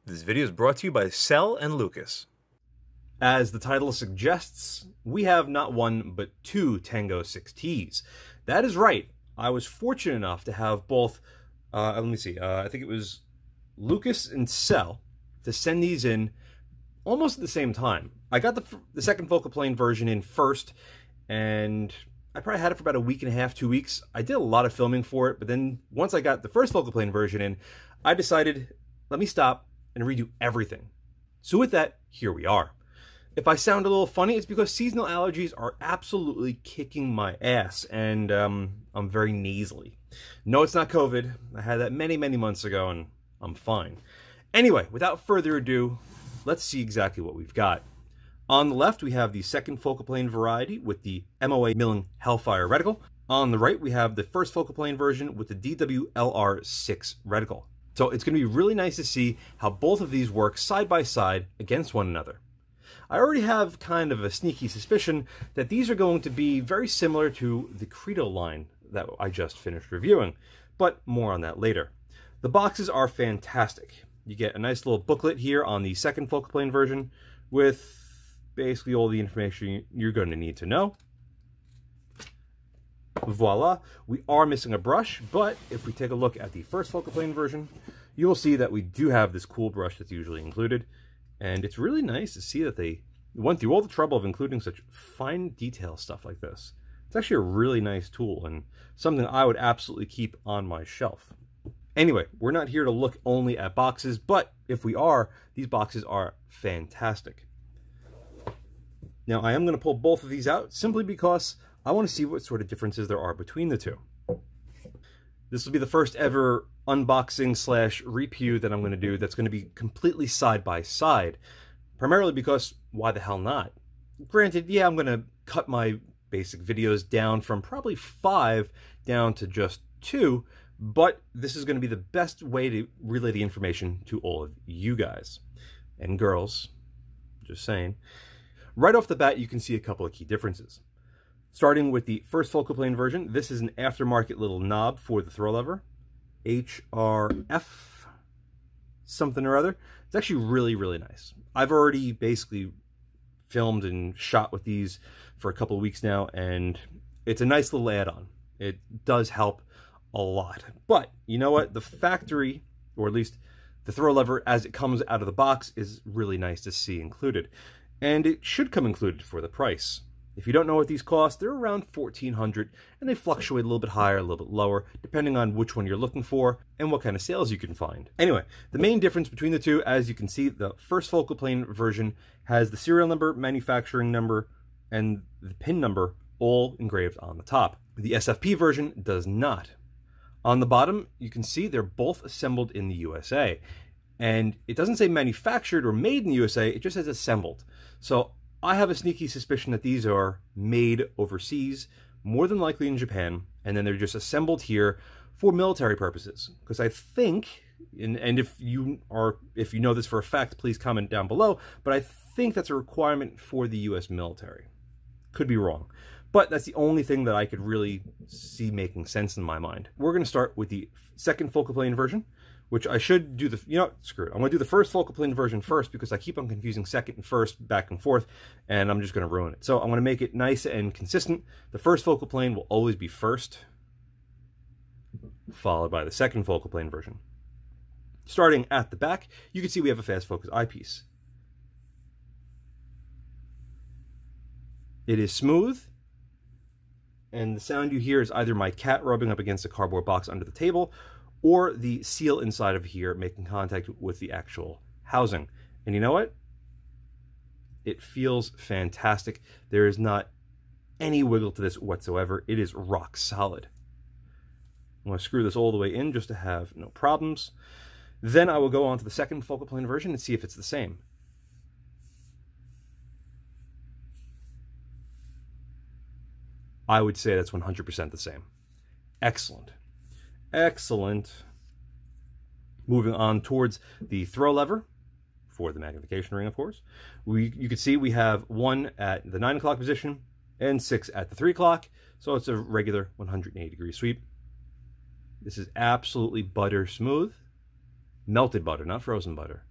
This video is brought to you by Cell and Lucas. As the title suggests, we have not one, but two Tango6Ts. That is right. I was fortunate enough to have both, I think it was Lucas and Cell to send these in almost at the same time. I got the second focal plane version in first, and I probably had it for about a week and a half, 2 weeks. I did a lot of filming for it, but then once I got the first focal plane version in, I decided, let me stop and redo everything. So with that, here we are. If I sound a little funny, it's because seasonal allergies are absolutely kicking my ass, and I'm very nasally. No, it's not COVID. I had that many, many months ago, and I'm fine. Anyway, without further ado, let's see exactly what we've got. On the left, we have the second focal plane variety with the MOA milling Hellfire reticle. On the right, we have the first focal plane version with the DWLR6 reticle. So it's going to be really nice to see how both of these work side by side against one another. I already have kind of a sneaky suspicion that these are going to be very similar to the Credo line that I just finished reviewing, but more on that later. The boxes are fantastic. You get a nice little booklet here on the second focal plane version with basically all the information you're going to need to know. Voila, we are missing a brush, but if we take a look at the first focal plane version, you will see that we do have this cool brush that's usually included, and it's really nice to see that they went through all the trouble of including such fine detail stuff like this. It's actually a really nice tool and something I would absolutely keep on my shelf. Anyway, we're not here to look only at boxes, but if we are, these boxes are fantastic. Now, I am going to pull both of these out simply because I want to see what sort of differences there are between the two. This will be the first ever unboxing slash review that I'm going to do that's going to be completely side by side, primarily because why the hell not? Granted, yeah, I'm going to cut my basic videos down from probably 5 down to just 2, but this is going to be the best way to relay the information to all of you guys and girls, just saying. Right off the bat, you can see a couple of key differences. Starting with the first focal plane version, this is an aftermarket little knob for the throw lever. HRF something or other. It's actually really, really nice. I've already basically filmed and shot with these for a couple of weeks now, and it's a nice little add-on. It does help a lot. But you know what? The factory, or at least the throw lever as it comes out of the box, is really nice to see included. And it should come included for the price. If you don't know what these cost, they're around $1,400, and they fluctuate a little bit higher, a little bit lower, depending on which one you're looking for and what kind of sales you can find. Anyway, the main difference between the two, as you can see, the first focal plane version has the serial number, manufacturing number, and the pin number all engraved on the top. The SFP version does not. On the bottom, you can see they're both assembled in the USA. And it doesn't say manufactured or made in the USA, it just says assembled. So I have a sneaky suspicion that these are made overseas, more than likely in Japan, and then they're just assembled here for military purposes. Because I think, and if you know this for a fact, please comment down below, but I think that's a requirement for the US military. Could be wrong. But that's the only thing that I could really see making sense in my mind. We're going to start with the second focal plane version, which I should do screw it. I'm going to do the first focal plane version first because I keep on confusing second and first back and forth, and I'm just going to ruin it. So I'm going to make it nice and consistent. The first focal plane will always be first, followed by the second focal plane version. Starting at the back, you can see we have a fast focus eyepiece. It is smooth, and the sound you hear is either my cat rubbing up against a cardboard box under the table, or the seal inside of here making contact with the actual housing. And you know what? It feels fantastic. There is not any wiggle to this whatsoever. It is rock solid. I'm going to screw this all the way in just to have no problems. Then I will go on to the second focal plane version and see if it's the same. I would say that's 100% the same. Excellent. Excellent. Moving on towards the throw lever for the magnification ring, of course. You can see we have 1 at the 9 o'clock position and 6 at the 3 o'clock. So it's a regular 180-degree sweep. This is absolutely butter smooth. Melted butter, not frozen butter.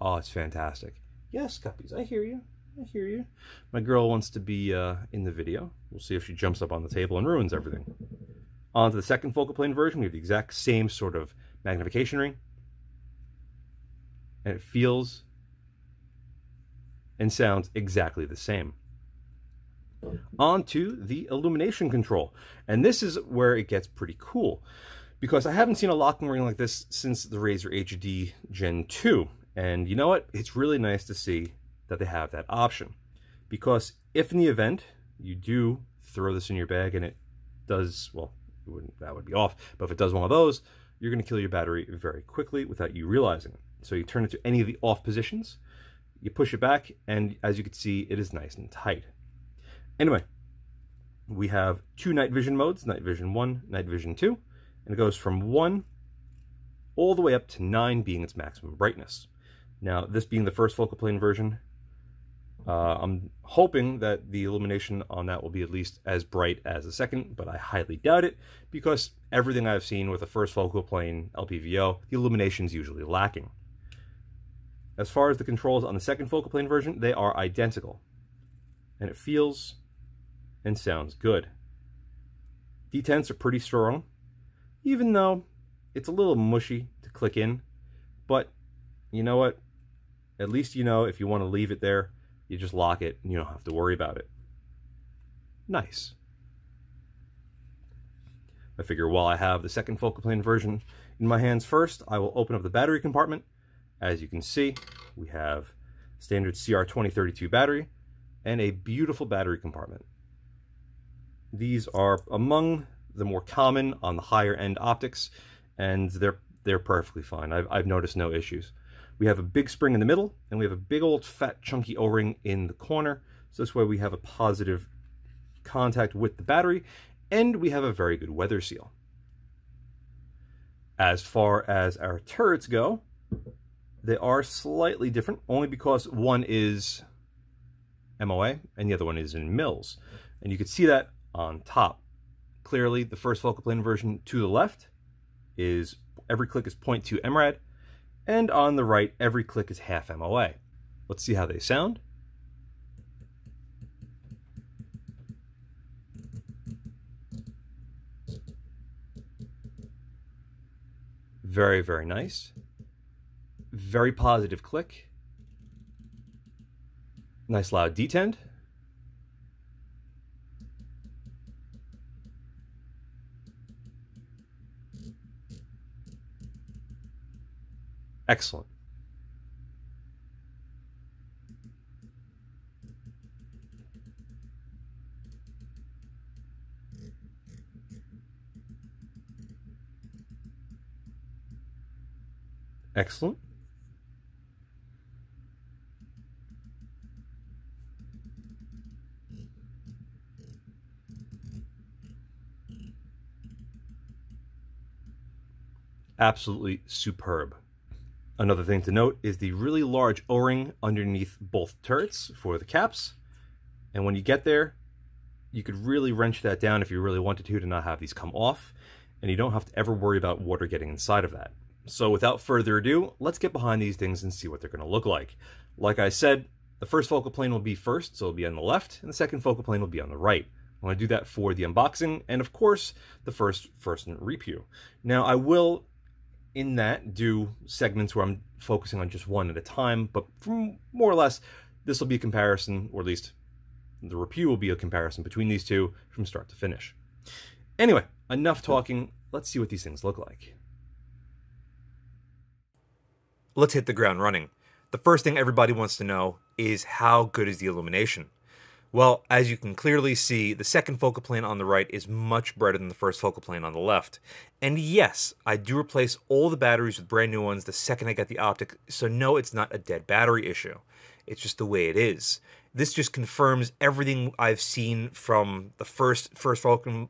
Oh, it's fantastic. Yes, Guppies, I hear you. I hear you. My girl wants to be in the video. We'll see if she jumps up on the table and ruins everything. On to the second focal plane version. We have the exact same sort of magnification ring. And it feels and sounds exactly the same. On to the illumination control. And this is where it gets pretty cool, because I haven't seen a locking ring like this since the Razer HD Gen 2. And you know what? It's really nice to see that they have that option. Because if in the event you do throw this in your bag and it does, well, that would be off, but if it does one of those, you're going to kill your battery very quickly without you realizing it. So you turn it to any of the off positions, you push it back, and as you can see, it is nice and tight. Anyway, we have two night vision modes, night vision 1, night vision 2, and it goes from 1 all the way up to 9 being its maximum brightness. Now, this being the first focal plane version, I'm hoping that the illumination on that will be at least as bright as the second, but I highly doubt it, because everything I've seen with the first focal plane LPVO, the illumination is usually lacking. As far as the controls on the second focal plane version, they are identical, and it feels and sounds good. detents are pretty strong, even though it's a little mushy to click in, but you know what? At least you know if you want to leave it there, you just lock it and you don't have to worry about it. Nice. I figure while I have the second focal plane version in my hands first, I will open up the battery compartment. As you can see, we have standard CR2032 battery and a beautiful battery compartment. These are among the more common on the higher end optics, and they're perfectly fine. I've noticed no issues. We have a big spring in the middle, and we have a big old fat chunky O-ring in the corner, so this way we have a positive contact with the battery, and we have a very good weather seal. As far as our turrets go, they are slightly different, only because one is MOA and the other one is in mils. And you can see that on top. Clearly, the first focal plane version to the left is every click is 0.2 MRAD, and on the right, every click is half MOA. Let's see how they sound. Very, very nice. Very positive click. Nice loud detent. Excellent. Excellent. Absolutely superb. Another thing to note is the really large O-ring underneath both turrets for the caps. And when you get there, you could really wrench that down if you really wanted to not have these come off. And you don't have to ever worry about water getting inside of that. So without further ado, let's get behind these things and see what they're going to look like. Like I said, the first focal plane will be first, so it'll be on the left, and the second focal plane will be on the right. I'm going to do that for the unboxing, and of course, the first review. Now, I will, in that, do segments where I'm focusing on just one at a time, but from more or less, this will be a comparison, or at least the review will be a comparison between these two from start to finish. Anyway, enough talking. Let's see what these things look like. Let's hit the ground running. The first thing everybody wants to know is how good is the illumination? Well, as you can clearly see, the second focal plane on the right is much brighter than the first focal plane on the left. And yes, I do replace all the batteries with brand new ones the second I get the optic, so no, it's not a dead battery issue. It's just the way it is. This just confirms everything I've seen from the first focal plane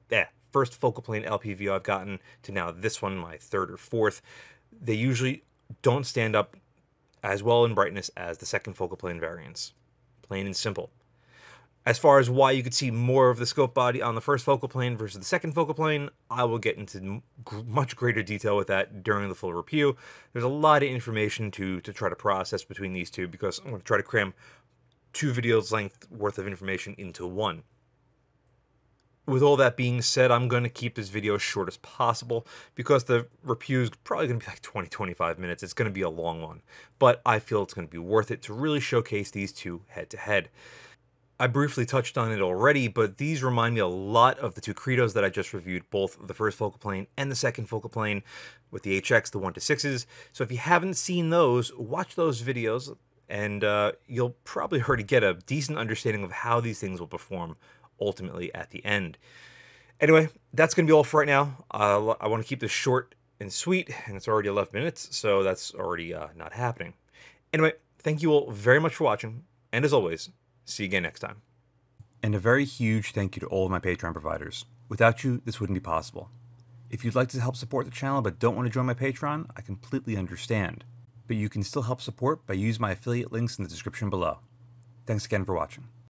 LPVO I've gotten to now this one, my third or fourth. They usually don't stand up as well in brightness as the second focal plane variants. Plain and simple. As far as why you could see more of the scope body on the first focal plane versus the second focal plane, I will get into much greater detail with that during the full review. There's a lot of information to try to process between these two, because I'm going to try to cram 2 videos length worth of information into one. With all that being said, I'm going to keep this video as short as possible, because the review is probably going to be like 20-25 minutes. It's going to be a long one, but I feel it's going to be worth it to really showcase these two head to head. I briefly touched on it already, but these remind me a lot of the 2 Credos that I just reviewed, both the first focal plane and the second focal plane with the HX, the 1-6s. So if you haven't seen those, watch those videos, and you'll probably already get a decent understanding of how these things will perform ultimately at the end. Anyway, that's going to be all for right now. I want to keep this short and sweet, and it's already 11 minutes, so that's already not happening. Anyway, thank you all very much for watching, and as always, see you again next time. And a very huge thank you to all of my Patreon providers. Without you, this wouldn't be possible. If you'd like to help support the channel but don't want to join my Patreon, I completely understand. But you can still help support by using my affiliate links in the description below. Thanks again for watching.